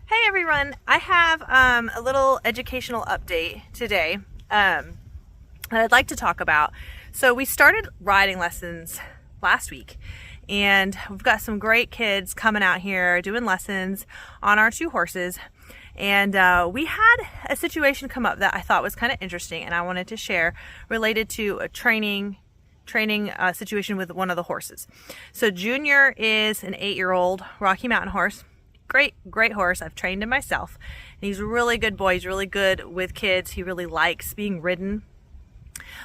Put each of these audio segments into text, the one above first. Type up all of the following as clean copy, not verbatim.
Hey everyone, I have a little educational update today that I'd like to talk about. So we started riding lessons last week and we've got some great kids coming out here doing lessons on our two horses. And we had a situation come up that I thought was kind of interesting and I wanted to share related to a training situation with one of the horses. So Junior is an 8-year-old Rocky Mountain horse. Great horse. I've trained him myself. And he's a really good boy. He's really good with kids. He really likes being ridden.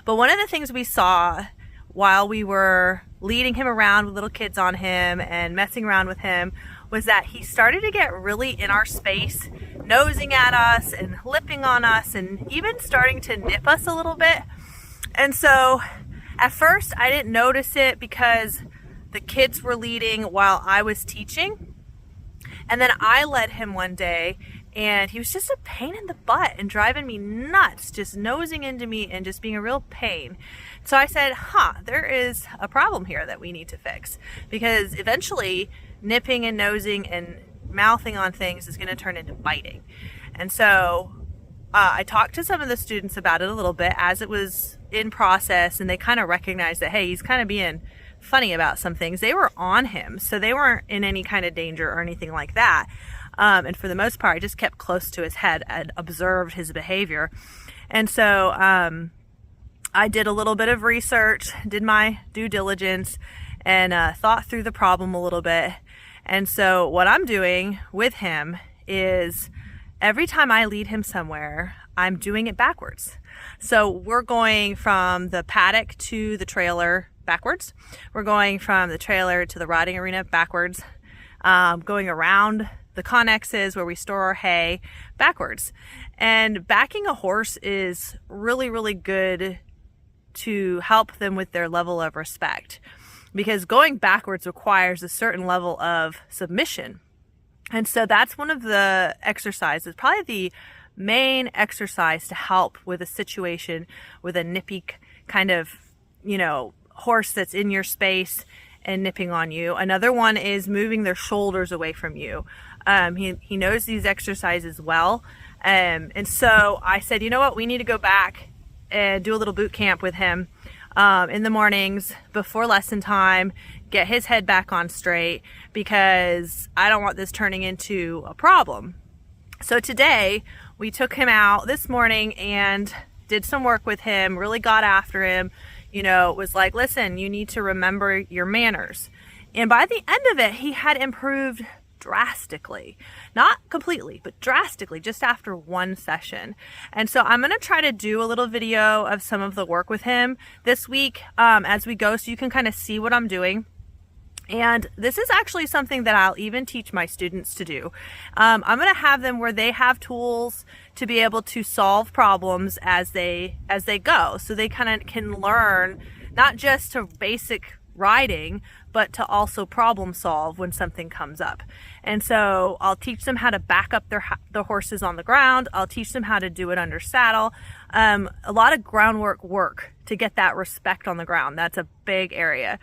But one of the things we saw while we were leading him around with little kids on him and messing around with him was that he started to get really in our space, nosing at us and lipping on us and even starting to nip us a little bit. And so at first I didn't notice it because the kids were leading while I was teaching. And then I led him one day and he was just a pain in the butt and driving me nuts, just nosing into me and just being a real pain. So I said, there is a problem here that we need to fix, because eventually nipping and nosing and mouthing on things is going to turn into biting. And so I talked to some of the students about it a little bit as it was in process, and they kind of recognized that, hey, he's kind of being funny about some things. They were on him, so they weren't in any kind of danger or anything like that. And for the most part, I just kept close to his head and observed his behavior. And so I did a little bit of research, did my due diligence, and thought through the problem a little bit. And so what I'm doing with him is every time I lead him somewhere, I'm doing it backwards. So we're going from the paddock to the trailer backwards. We're going from the trailer to the riding arena backwards, going around the connexes where we store our hay backwards. And backing a horse is really good to help them with their level of respect, because going backwards requires a certain level of submission. And so that's one of the exercises, probably the main exercise to help with a situation with a nippy kind of, horse that's in your space and nipping on you. Another one is moving their shoulders away from you. He knows these exercises well. And so I said, you know what, we need to go back and do a little boot camp with him in the mornings before lesson time, get his head back on straight, because I don't want this turning into a problem. So today we took him out this morning and did some work with him, really got after him. Was like, listen, you need to remember your manners. And by the end of it, he had improved drastically. Not completely, but drastically, just after one session. And so I'm going to try to do a little video of some of the work with him this week as we go, so you can kind of see what I'm doing. And this is actually something that I'll even teach my students to do. I'm going to have them where they have tools to be able to solve problems as they go. So they kind of can learn not just to basic riding, but to also problem solve when something comes up. And so I'll teach them how to back up the horses on the ground. I'll teach them how to do it under saddle. A lot of groundwork work to get that respect on the ground. That's a big area.